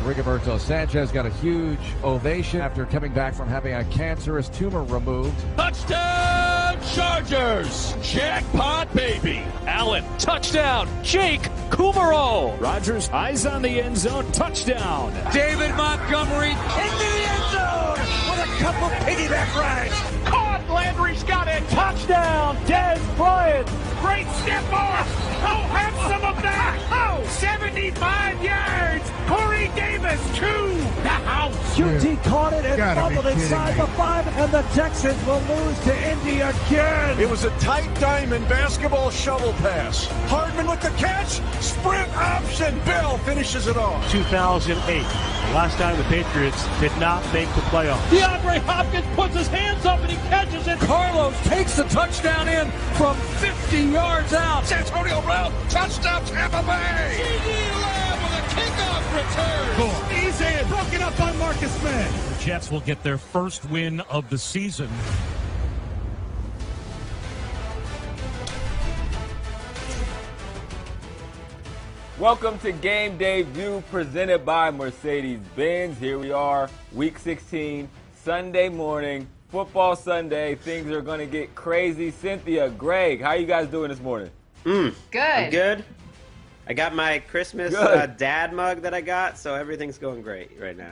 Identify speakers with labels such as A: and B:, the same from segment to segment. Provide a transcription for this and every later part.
A: Rigoberto Sanchez got a huge ovation after coming back from having a cancerous tumor removed.
B: Touchdown, Chargers! Jackpot, baby!
C: Allen, touchdown! Jake Kumaro!
D: Rodgers, eyes on the end zone, touchdown!
B: David Montgomery into the end zone with a couple piggyback rides.
C: Caught! Landry's got it! Touchdown! Dez Bryant!
B: Great step off! How handsome of that! Oh, 75 yards! Corey Davis to the house!
D: QT caught it and fumbled inside the 5, and the Texans will lose to Indy again!
E: It was a tight diamond basketball shovel pass. Hardman with the catch, sprint option. Bell finishes it off.
D: 2008, the last time the Patriots did not make the playoffs.
C: DeAndre Hopkins puts his hands up and he catches it.
B: Carlos takes the touchdown in from 50 yards out.
E: Antonio Brown, touchdown Tampa Bay.
B: C.D. Lamb with a kickoff return.
E: He's in, broken up by Marcus Mann.
F: The Jets will get their first win of the season.
G: Welcome to Game Day View presented by Mercedes-Benz. Here we are, Week 16, Sunday morning, football Sunday. Things are going to get crazy. Cynthia, Greg, how you guys doing this morning?
H: Good.
I: I'm good. I got my Christmas dad mug that I got, so everything's going great right now.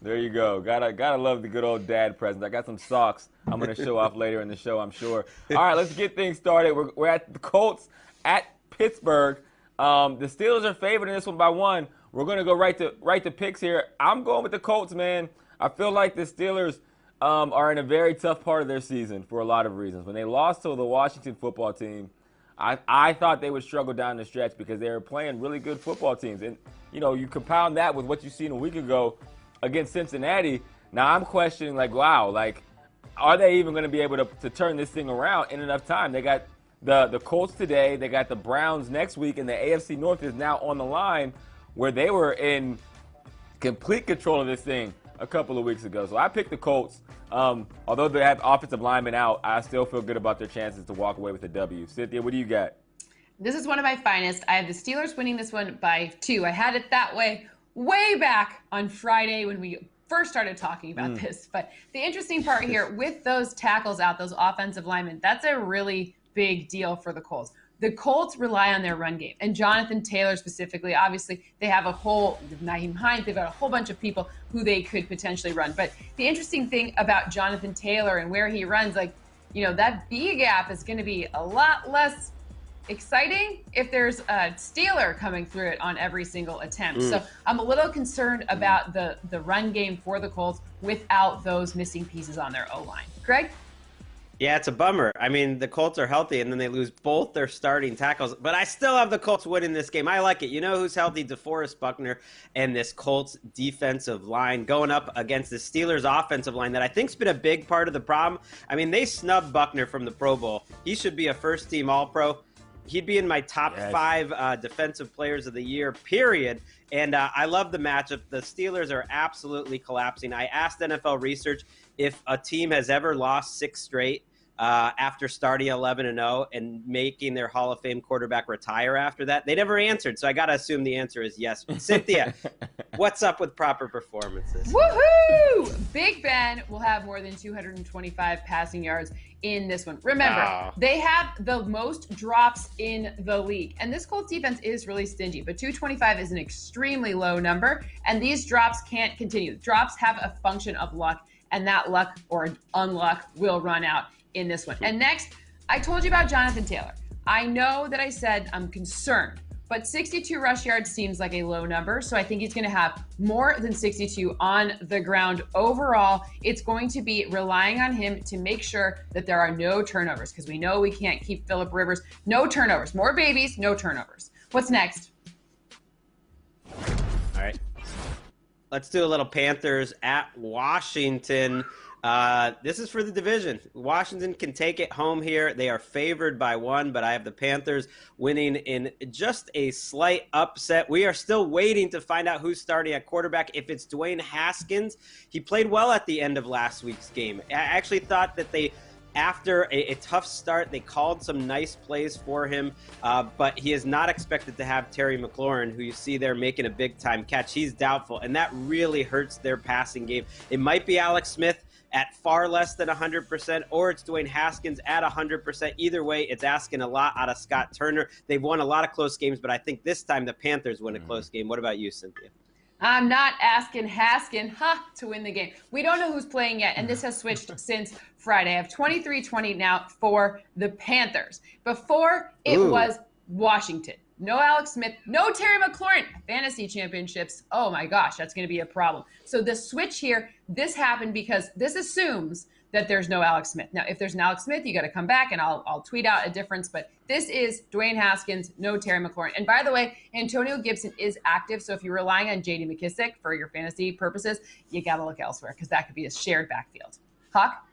G: There you go. Gotta love the good old dad presents. I got some socks I'm going to show off later in the show, I'm sure. All right, let's get things started. We're at the Colts at Pittsburgh. The Steelers are favored in this one by 1. We're going to go right to picks here. I'm going with the Colts, man. I feel like the Steelers are in a very tough part of their season for a lot of reasons. When they lost to the Washington football team, I thought they would struggle down the stretch because they were playing really good football teams. And, you know, you compound that with what you seen a week ago against Cincinnati. Now I'm questioning, like, wow, like, are they even going to be able to turn this thing around in enough time? They got the Colts today. They got the Browns next week, and the AFC North is now on the line where they were in complete control of this thing a couple of weeks ago. So I picked the Colts. Although they have offensive linemen out, I still feel good about their chances to walk away with a W. Cynthia, what do you got?
H: This is one of my finest. I have the Steelers winning this one by 2. I had it that way back on Friday when we first started talking about this. But the interesting part here, with those tackles out, those offensive linemen, that's a really big deal for the Colts. The Colts rely on their run game, and Jonathan Taylor specifically. Obviously, they have Nyheim Hines, they've got a whole bunch of people who they could potentially run. But the interesting thing about Jonathan Taylor and where he runs, like, you know, that B gap is going to be a lot less exciting if there's a Steeler coming through it on every single attempt. So I'm a little concerned about the run game for the Colts without those missing pieces on their O-line. Greg?
I: Yeah, it's a bummer. I mean, the Colts are healthy, and then they lose both their starting tackles. But I still have the Colts winning this game. I like it. You know who's healthy? DeForest Buckner and this Colts defensive line going up against the Steelers offensive line that I think's been a big part of the problem. I mean, they snubbed Buckner from the Pro Bowl. He should be a first-team All-Pro. He'd be in my top 5 defensive players of the year, period. And I love the matchup. The Steelers are absolutely collapsing. I asked NFL Research if a team has ever lost 6 straight after starting 11-0 and making their Hall of Fame quarterback retire after that. They never answered, so I got to assume the answer is yes. Cynthia, what's up with proper performances?
H: Woohoo! Big Ben will have more than 225 passing yards in this one. Remember, they have the most drops in the league. And this Colts defense is really stingy, but 225 is an extremely low number, and these drops can't continue. Drops have a function of luck, and that luck or unluck will run out in this one. And next, I told you about Jonathan Taylor. I know that I said I'm concerned, but 62 rush yards seems like a low number, so I think he's going to have more than 62 on the ground. Overall, it's going to be relying on him to make sure that there are no turnovers, because we know we can't keep Phillip Rivers. No turnovers. More babies, no turnovers. What's next?
I: All right. Let's do a little Panthers at Washington. This is for the division. Washington can take it home here. They are favored by 1, but I have the Panthers winning in just a slight upset. We are still waiting to find out who's starting at quarterback. If it's Dwayne Haskins, he played well at the end of last week's game. I actually thought that they after a tough start. They called some nice plays for him, but he is not expected to have Terry McLaurin, who you see there making a big-time catch. He's doubtful, and that really hurts their passing game. It might be Alex Smith at far less than 100%, or it's Dwayne Haskins at 100%. Either way, it's asking a lot out of Scott Turner. They've won a lot of close games, but I think this time the Panthers win a close game. What about you, Cynthia?
H: I'm not asking Haskin to win the game. We don't know who's playing yet, and this has switched since Friday. I have 23-20 now for the Panthers. Before, it was Washington. No Alex Smith, no Terry McLaurin. Fantasy championships, oh my gosh, that's going to be a problem. So the switch here, this happened because this assumes that there's no Alex Smith. Now, if there's an Alex Smith, you got to come back, and I'll tweet out a difference. But this is Dwayne Haskins, no Terry McLaurin. And by the way, Antonio Gibson is active. So if you're relying on J.D. McKissic for your fantasy purposes, you got to look elsewhere because that could be a shared backfield. Hawk?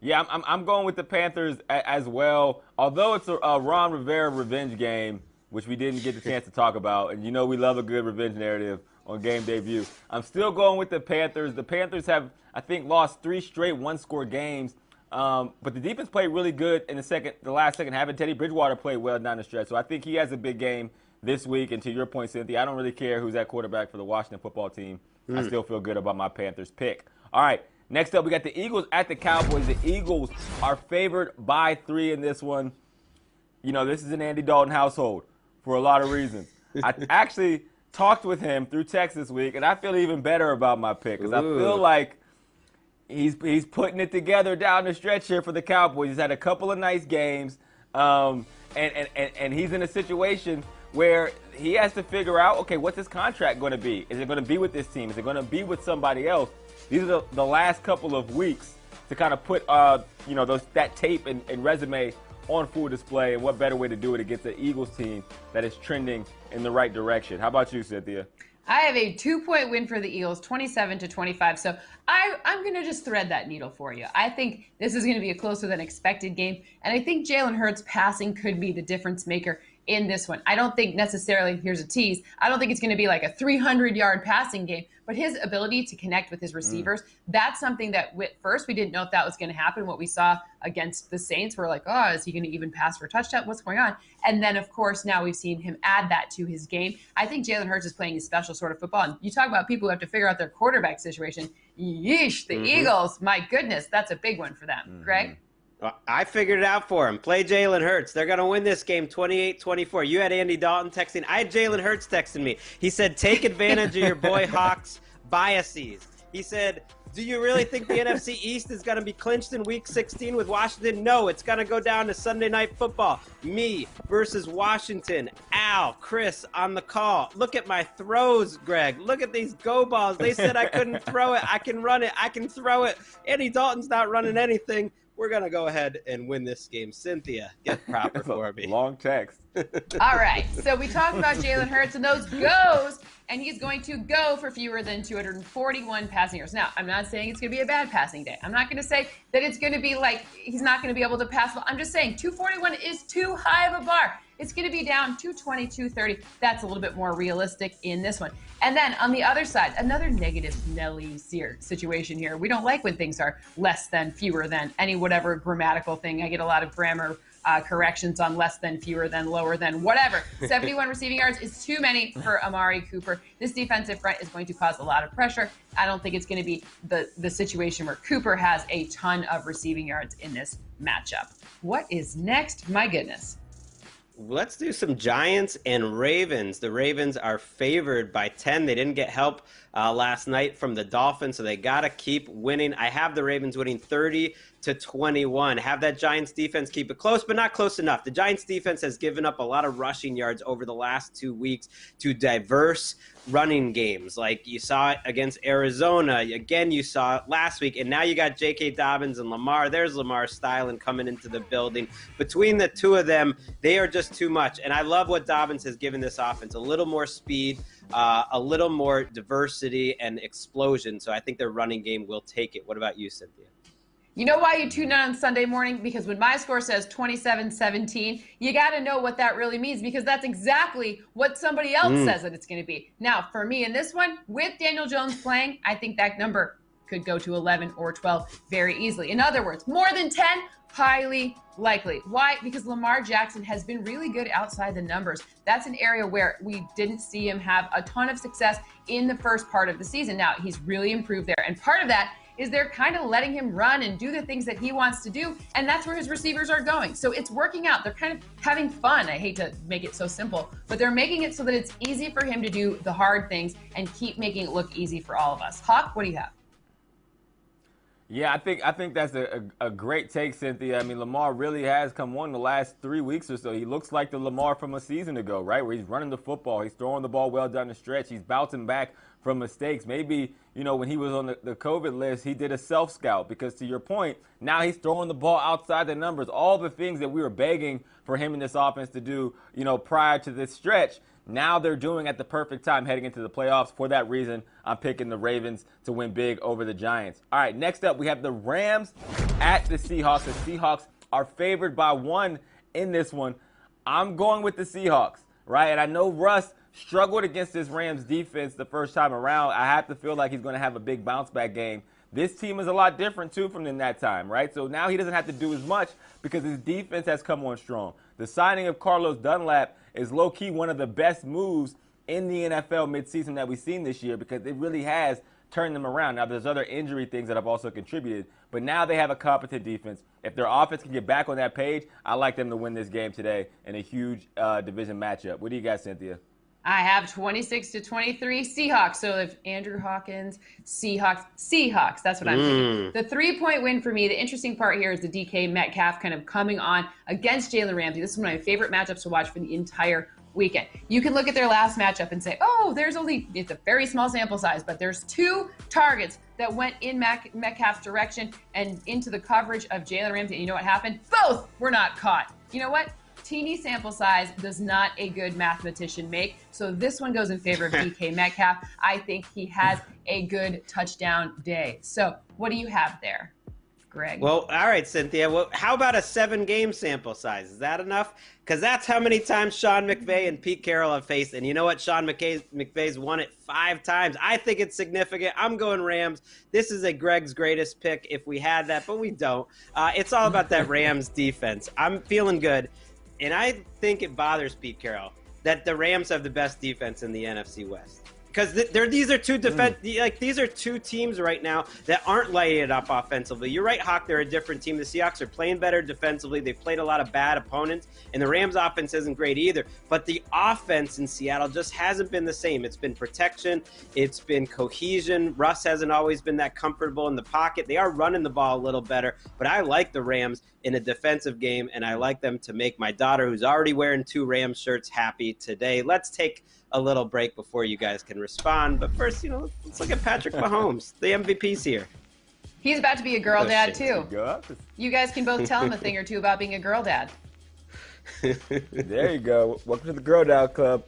G: Yeah, I'm going with the Panthers as well. Although it's a Ron Rivera revenge game, which we didn't get the chance to talk about, and you know we love a good revenge narrative on game debut. I'm still going with the Panthers. The Panthers have, I think, lost 3 straight one-score games, but the defense played really good in the last second half, and Teddy Bridgewater played well down the stretch. So I think he has a big game this week. And to your point, Cynthia, I don't really care who's at quarterback for the Washington football team. I still feel good about my Panthers pick. All right. Next up, we got the Eagles at the Cowboys. The Eagles are favored by 3 in this one. You know, this is an Andy Dalton household for a lot of reasons. I actually talked with him through text this week, and I feel even better about my pick because I feel like he's putting it together down the stretch here for the Cowboys. He's had a couple of nice games, and he's in a situation where he has to figure out, okay, what's his contract going to be? Is it going to be with this team? Is it going to be with somebody else? These are the last couple of weeks to kind of put that tape and resume on full display, and what better way to do it against the Eagles team that is trending in the right direction. How about you, Cynthia?
H: I have a 2-point win for the Eagles, 27-25. So I'm going to just thread that needle for you. I think this is going to be a closer than expected game, and I think Jalen Hurts passing could be the difference maker in this one. I don't think necessarily, here's a tease, I don't think it's going to be like a 300-yard passing game, but his ability to connect with his receivers, that's something that at first we didn't know if that was going to happen. What we saw against the Saints, we're like, oh, is he going to even pass for a touchdown? What's going on? And then, of course, now we've seen him add that to his game. I think Jalen Hurts is playing a special sort of football. And you talk about people who have to figure out their quarterback situation. Yeesh, the Eagles, my goodness, that's a big one for them. Greg?
I: I figured it out for him. Play Jalen Hurts. They're going to win this game 28-24. You had Andy Dalton texting. I had Jalen Hurts texting me. He said, take advantage of your boy Hawks' biases. He said, do you really think the NFC East is going to be clinched in Week 16 with Washington? No, it's going to go down to Sunday Night Football. Me versus Washington. Al, Chris on the call. Look at my throws, Greg. Look at these go balls. They said I couldn't throw it. I can run it. I can throw it. Andy Dalton's not running anything. We're going to go ahead and win this game. Cynthia, get proper for me.
G: Long text.
H: All right. So we talked about Jalen Hurts and those goes, and he's going to go for fewer than 241 passing yards. Now, I'm not saying it's going to be a bad passing day. I'm not going to say that it's going to be like he's not going to be able to pass. I'm just saying 241 is too high of a bar. It's going to be down 220, 230. That's a little bit more realistic in this one. And then on the other side, another negative Nelly situation here. We don't like when things are less than, fewer than, any whatever grammatical thing. I get a lot of grammar corrections on less than, fewer than, lower than, whatever. 71 receiving yards is too many for Amari Cooper. This defensive front is going to cause a lot of pressure. I don't think it's going to be the situation where Cooper has a ton of receiving yards in this matchup. What is next? My goodness.
I: Let's do some Giants and Ravens. The Ravens are favored by 10. They didn't get help last night from the Dolphins, so they got to keep winning. I have the Ravens winning 30-21. Have that Giants defense keep it close, but not close enough. The Giants defense has given up a lot of rushing yards over the last 2 weeks to diverse running games. Like you saw it against Arizona. Again, you saw it last week. And now you got J.K. Dobbins and Lamar. There's Lamar Styling coming into the building. Between the two of them, they are just too much. And I love what Dobbins has given this offense. A little more speed, a little more diversity and explosion. So I think their running game will take it. What about you, Cynthia?
H: You know why you tune in on Sunday morning? Because when my score says 27-17, you got to know what that really means, because that's exactly what somebody else says that it's going to be. Now, for me in this one, with Daniel Jones playing, I think that number could go to 11 or 12 very easily. In other words, more than 10, highly likely. Why? Because Lamar Jackson has been really good outside the numbers. That's an area where we didn't see him have a ton of success in the first part of the season. Now, he's really improved there. And part of that is they're kind of letting him run and do the things that he wants to do, and that's where his receivers are going. So it's working out. They're kind of having fun. I hate to make it so simple, but they're making it so that it's easy for him to do the hard things and keep making it look easy for all of us. Hawk, what do you have?
G: Yeah, I think that's a great take, Cynthia. I mean, Lamar really has come on the last 3 weeks or so. He looks like the Lamar from a season ago, right? Where he's running the football, he's throwing the ball well down the stretch, he's bouncing back from mistakes. Maybe, when he was on the COVID list, he did a self-scout because, to your point, now he's throwing the ball outside the numbers. All the things that we were begging for him in this offense to do, prior to this stretch, now they're doing at the perfect time heading into the playoffs. For that reason, I'm picking the Ravens to win big over the Giants. All right, next up, we have the Rams at the Seahawks. The Seahawks are favored by 1 in this one. I'm going with the Seahawks, right? And I know Russ struggled against this Rams defense the first time around. I have to feel like he's going to have a big bounce-back game. This team is a lot different, too, from in that time, right? So now he doesn't have to do as much because his defense has come on strong. The signing of Carlos Dunlap is low-key one of the best moves in the NFL midseason that we've seen this year because it really has turned them around. Now, there's other injury things that have also contributed, but now they have a competent defense. If their offense can get back on that page, I like them to win this game today in a huge division matchup. What do you got, Cynthia?
H: I have 26-23 Seahawks. So if Andrew Hawkins, Seahawks, that's what I'm thinking. The 3-point win for me, the interesting part here is the DK Metcalf kind of coming on against Jalen Ramsey. This is one of my favorite matchups to watch for the entire weekend. You can look at their last matchup and say, oh, it's a very small sample size, but there's 2 targets that went in Metcalf's direction and into the coverage of Jalen Ramsey. And you know what happened? Both were not caught. You know what? Teeny sample size does not a good mathematician make. So this one goes in favor of DK Metcalf. I think he has a good touchdown day. So what do you have there, Greg?
I: Well, all right, Cynthia. Well, how about a 7-game sample size? Is that enough? Because that's how many times Sean McVay and Pete Carroll have faced. And you know what? Sean McVay's won it 5 times. I think it's significant. I'm going Rams. This is a Greg's greatest pick if we had that, but we don't. It's all about that Rams defense. I'm feeling good. And I think it bothers Pete Carroll that the Rams have the best defense in the NFC West. Because these are 2 teams right now that aren't lighting it up offensively. You're right, Hawk, they're a different team. The Seahawks are playing better defensively. They've played a lot of bad opponents, and the Rams offense isn't great either. But the offense in Seattle just hasn't been the same. It's been protection. It's been cohesion. Russ hasn't always been that comfortable in the pocket. They are running the ball a little better, but I like the Rams in a defensive game, and I like them to make my daughter, who's already wearing 2 Rams shirts, happy today. Let's take a little break before you guys can respond. But first, let's look at Patrick Mahomes. The MVP's here.
H: He's about to be a girl dad, too. You guys can both tell him a thing or two about being a girl dad.
G: There you go. Welcome to the Girl Dad Club.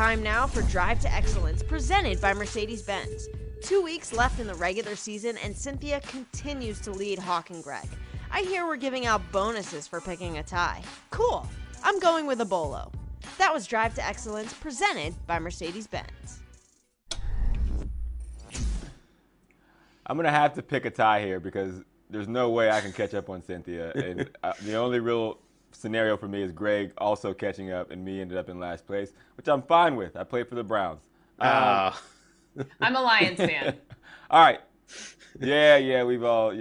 J: Time now for Drive to Excellence, presented by Mercedes-Benz. 2 weeks left in the regular season, and Cynthia continues to lead Hawk and Greg. I hear we're giving out bonuses for picking a tie. Cool. I'm going with a bolo. That was Drive to Excellence, presented by Mercedes-Benz.
G: I'm going to have to pick a tie here because there's no way I can catch up on Cynthia. And the only real scenario for me is Greg also catching up and me ended up in last place, which I'm fine with. I played for the Browns.
H: I'm a Lions fan.
G: All right. Yeah, we've all,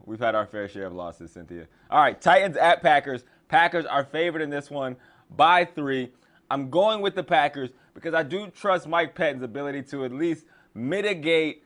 G: we've had our fair share of losses, Cynthia. All right, Titans at Packers. Packers are favored in this one by 3. I'm going with the Packers because I do trust Mike Pettine's ability to at least mitigate,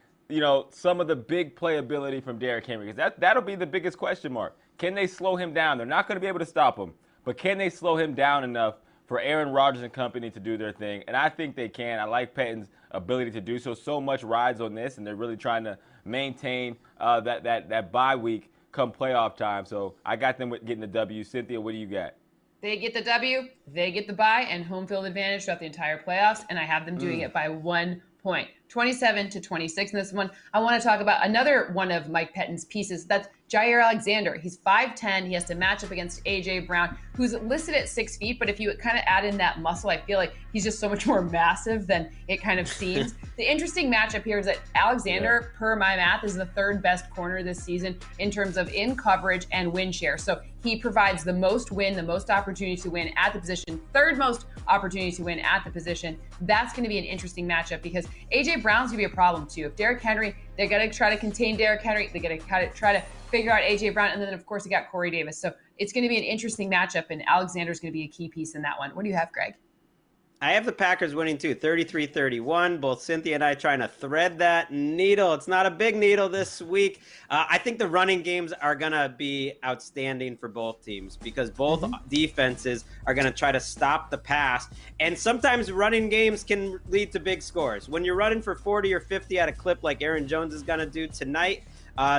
G: some of the big playability from Derrick Henry. Because that'll be the biggest question mark. Can they slow him down? They're not going to be able to stop him. But can they slow him down enough for Aaron Rodgers and company to do their thing? And I think they can. I like Pettine's ability to do so. So much rides on this, and they're really trying to maintain that bye week come playoff time. So I got them getting the W. Cynthia, what do you got?
H: They get the W, they get the bye, and home field advantage throughout the entire playoffs, and I have them doing it by 1 point. 27-26 in this one. I want to talk about another one of Mike Pettine's pieces. That's Jair Alexander. He's 5'10". He has to match up against A.J. Brown, who's listed at 6 feet. But if you kind of add in that muscle, I feel like he's just so much more massive than it kind of seems. The interesting matchup here is that Alexander, per my math, is the 3rd best corner this season in terms of in coverage and win share. So he provides the most win, the most opportunity to win at the position, 3rd most opportunity to win at the position. That's going to be an interesting matchup because A.J. Brown's going to be a problem too. If Derrick Henry, they got to try to contain Derrick Henry. They got to try to figure out A.J. Brown. And then, of course, you got Corey Davis. So it's going to be an interesting matchup, and Alexander's going to be a key piece in that one. What do you have, Greg?
I: I have the Packers winning too, 33-31. Both Cynthia and I trying to thread that needle. It's not a big needle this week. I think the running games are going to be outstanding for both teams because both defenses are going to try to stop the pass. And sometimes running games can lead to big scores. When you're running for 40 or 50 at a clip like Aaron Jones is going to do tonight,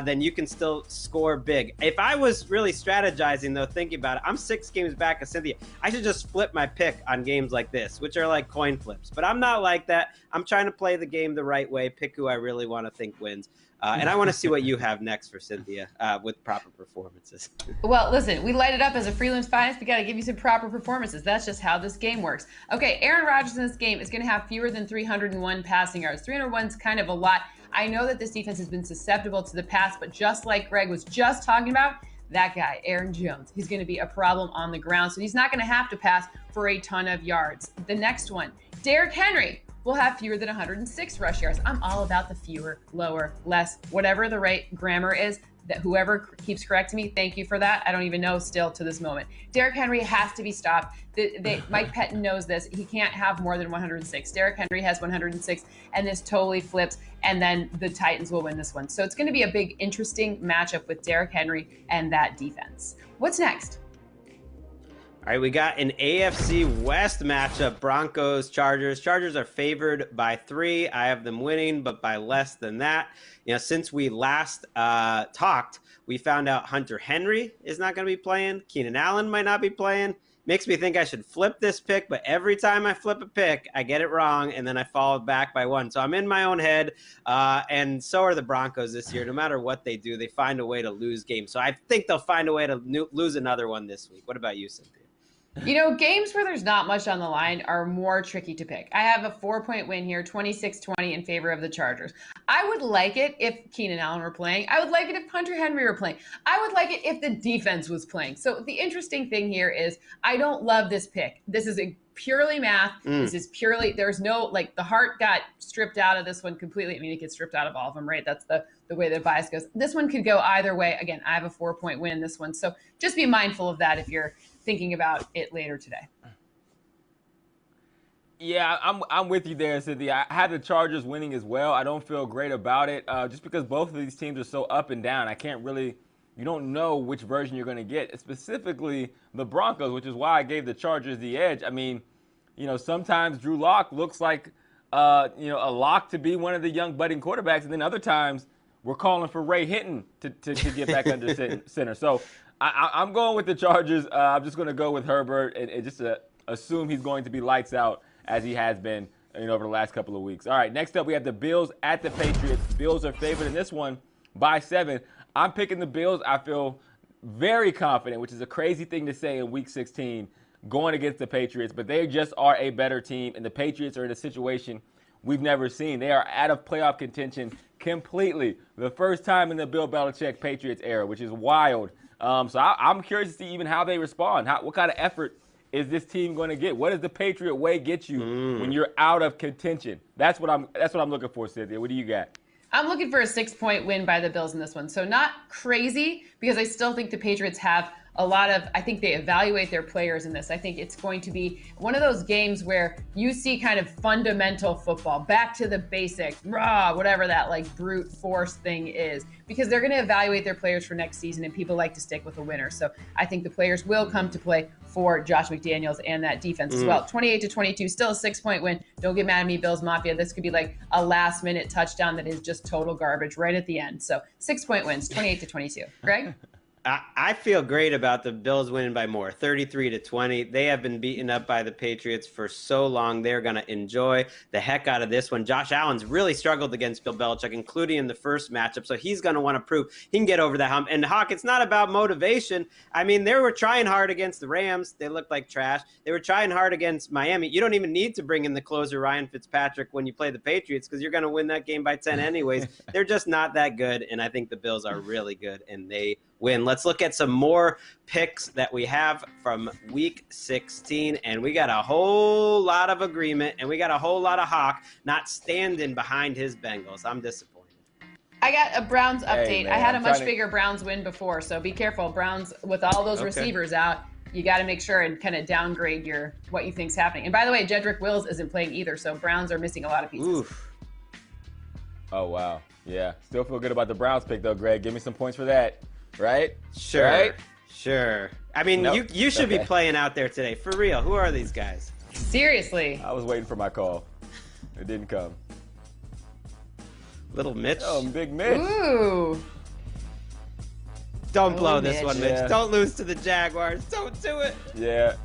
I: then you can still score big. If I was really strategizing, though, thinking about it, I'm 6 games back of Cynthia. I should just flip my pick on games like this, which are like coin flips. But I'm not like that. I'm trying to play the game the right way, pick who I really want to think wins. And I want to see what you have next for Cynthia with proper performances.
H: Well, listen, we light it up as a freelance finance. We got to give you some proper performances. That's just how this game works. Okay, Aaron Rodgers in this game is going to have fewer than 301 passing yards. 301 is kind of a lot. I know that this defense has been susceptible to the pass, but just like Greg was just talking about, that guy, Aaron Jones, he's going to be a problem on the ground. So he's not going to have to pass for a ton of yards. The next one, Derrick Henry will have fewer than 106 rush yards. I'm all about the fewer, lower, less, whatever the right grammar is. That whoever keeps correcting me, thank you for that. I don't even know still to this moment. Derrick Henry has to be stopped. Mike Pettine knows this. He can't have more than 106. Derrick Henry has 106, and this totally flips, and then the Titans will win this one. So it's going to be a big, interesting matchup with Derrick Henry and that defense. What's next?
I: All right, we got an AFC West matchup, Broncos, Chargers. Chargers are favored by 3. I have them winning, but by less than that. Since we last talked, we found out Hunter Henry is not going to be playing. Keenan Allen might not be playing. Makes me think I should flip this pick, but every time I flip a pick, I get it wrong, and then I fall back by 1. So I'm in my own head, and so are the Broncos this year. No matter what they do, they find a way to lose games. So I think they'll find a way to lose another one this week. What about you, Cynthia?
H: Games where there's not much on the line are more tricky to pick. I have a 4-point win here, 26-20 in favor of the Chargers. I would like it if Keenan Allen were playing. I would like it if Hunter Henry were playing. I would like it if the defense was playing. So the interesting thing here is I don't love this pick. This is a purely math. This is purely, there's no, the heart got stripped out of this one completely. I mean, it gets stripped out of all of them, right? That's the way the bias goes. This one could go either way. Again, I have a 4-point win in this one. So just be mindful of that if you're thinking about it later today.
G: Yeah, I'm with you there, Cynthia. I had the Chargers winning as well. I don't feel great about it just because both of these teams are so up and down. You don't know which version you're going to get, specifically the Broncos, which is why I gave the Chargers the edge. I mean, sometimes Drew Lock looks like, a lock to be one of the young budding quarterbacks, and then other times we're calling for Ray Hinton to get back under center. So I'm going with the Chargers. I'm just going to go with Herbert and just assume he's going to be lights out as he has been over the last couple of weeks. All right, next up we have the Bills at the Patriots. Bills are favored in this one by 7. I'm picking the Bills. I feel very confident, which is a crazy thing to say in Week 16, going against the Patriots, but they just are a better team, and the Patriots are in a situation we've never seen. They are out of playoff contention completely. The first time in the Bill Belichick Patriots era, which is wild. So I'm curious to see even how they respond. What kind of effort is this team going to get? What does the Patriot way get you when you're out of contention? That's what I'm looking for, Cynthia. What do you got?
H: I'm looking for a 6-point win by the Bills in this one. So not crazy, because I still think the Patriots have a lot of, I think they evaluate their players in this. I think it's going to be one of those games where you see kind of fundamental football, back to the basics, whatever that like brute force thing is, because they're going to evaluate their players for next season, and people like to stick with a winner. So I think the players will come to play for Josh McDaniels and that defense as well. 28-22, still a 6-point win. Don't get mad at me, Bills Mafia. This could be like a last-minute touchdown that is just total garbage right at the end. So 6-point wins, 28-22. Greg?
I: I feel great about the Bills winning by more, 33-20. They have been beaten up by the Patriots for so long. They're going to enjoy the heck out of this one. Josh Allen's really struggled against Bill Belichick, including in the first matchup, so he's going to want to prove he can get over that hump. And, Hawk, it's not about motivation. I mean, they were trying hard against the Rams. They looked like trash. They were trying hard against Miami. You don't even need to bring in the closer, Ryan Fitzpatrick, when you play the Patriots, because you're going to win that game by 10 anyways. They're just not that good, and I think the Bills are really good, and they win. Let's look at some more picks that we have from Week 16, and we got a whole lot of agreement, and we got a whole lot of Hawk not standing behind his Bengals. I'm disappointed.
H: I got a Browns update.
G: Hey, man,
H: I had a much bigger Browns win before, so be careful. Browns, with all those receivers out, you got to make sure and kind of downgrade what you think's happening. And by the way, Jedrick Wills isn't playing either, so Browns are missing a lot of pieces.
I: Oof.
G: Oh, wow. Yeah. Still feel good about the Browns pick, though, Greg. Give me some points for that. Right?
I: Sure.
G: Right?
I: Sure. I mean,
G: Nope.
I: you should be playing out there today. For real. Who are these guys?
H: Seriously.
G: I was waiting for my call. It didn't come.
I: Little Mitch.
G: Oh, Big Mitch.
H: Ooh.
I: Don't blow this one, Mitch.
G: Yeah.
I: Don't lose to the Jaguars. Don't do it.
G: Yeah.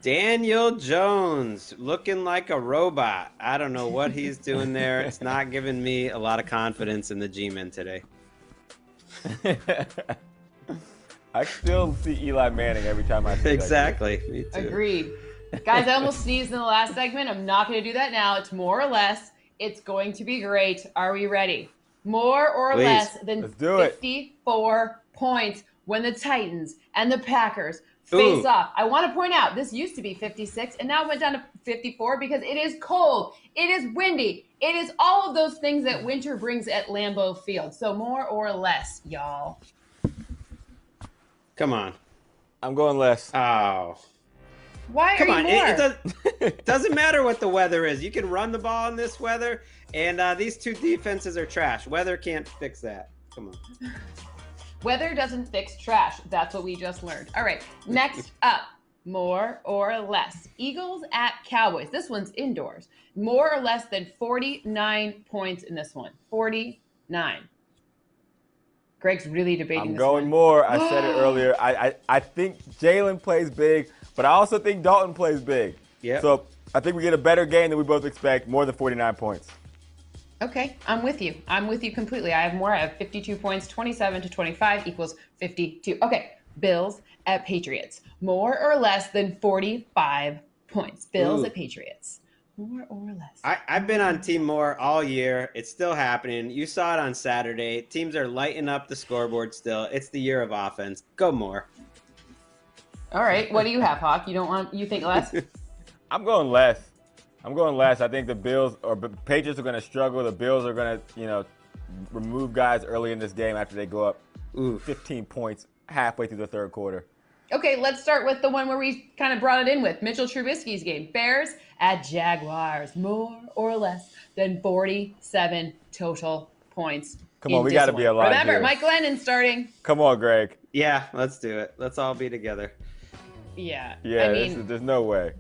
I: Daniel Jones looking like a robot. I don't know what he's doing there. It's not giving me a lot of confidence in the G-Men today.
G: I still see Eli Manning every time I see
I: Exactly. Me too.
H: Agreed. Guys, I almost sneezed in the last segment. I'm not going to do that now. It's more or less. It's going to be great. Are we ready? More or
I: Please.
H: less than
G: Let's do it.
H: 54 points when the Titans and the Packers face off. I want to point out, this used to be 56, and now it went down to 54 because it is cold. It is windy. It is all of those things that winter brings at Lambeau Field. So more or less, y'all.
I: Come on.
G: I'm going less.
I: Oh.
H: Why
I: Come
H: are
I: on.
H: you more?
I: It doesn't matter what the weather is. You can run the ball in this weather, and these two defenses are trash. Weather can't fix that. Come on.
H: Weather doesn't fix trash. That's what we just learned. All right, next up, more or less. Eagles at Cowboys. This one's indoors. More or less than 49 points in this one. 49. Greg's really debating
G: I'm
H: this
G: going
H: one.
G: more. I said it earlier. I think Jalen plays big, but I also think Dalton plays big.
I: Yeah.
G: So I think we get a better game than we both expect, more than 49 points.
H: Okay, I'm with you. I'm with you completely. I have more. I have 52 points. 27 to 25 equals 52. Okay, Bills at Patriots. More or less than 45 points. Bills at Patriots. More or less.
I: I've been on Team Moore all year. It's still happening. You saw it on Saturday. Teams are lighting up the scoreboard still. It's the year of offense. Go Moore.
H: All right, what do you have, Hawk? You think less?
G: I'm going less. I think the Bills or Patriots are going to struggle. The Bills are going to, remove guys early in this game after they go up 15 points halfway through the third quarter.
H: Okay, let's start with the one where we kind of brought it in with Mitchell Trubisky's game. Bears at Jaguars. More or less than 47 total points.
G: Come on, we got to be alive.
H: Remember,
G: here.
H: Mike Glennon starting.
G: Come on, Greg.
I: Yeah, let's do it. Let's all be together.
H: Yeah.
G: Yeah,
H: I mean,
G: there's no way.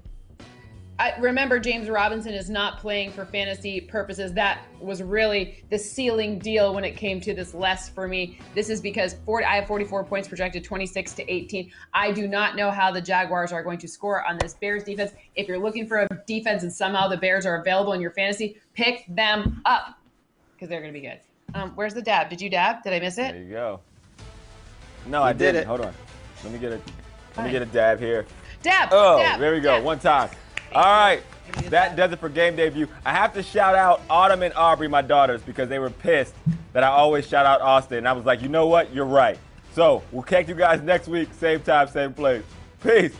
H: Remember, James Robinson is not playing for fantasy purposes. That was really the ceiling deal when it came to this less for me. This is because I have 44 points projected, 26 to 18. I do not know how the Jaguars are going to score on this Bears defense. If you're looking for a defense and somehow the Bears are available in your fantasy, pick them up because they're going to be good. Where's the dab? Did you dab? Did I miss it?
G: There you go. No, I didn't. Hold on. Let me get a dab here.
H: Dab.
G: Oh,
H: dab,
G: there we go.
H: dab.
G: One time. All right. That does it for game debut. I have to shout out Autumn and Aubrey, my daughters, because they were pissed that I always shout out Austin. And I was like, you know what? You're right. So we'll catch you guys next week, same time, same place. Peace.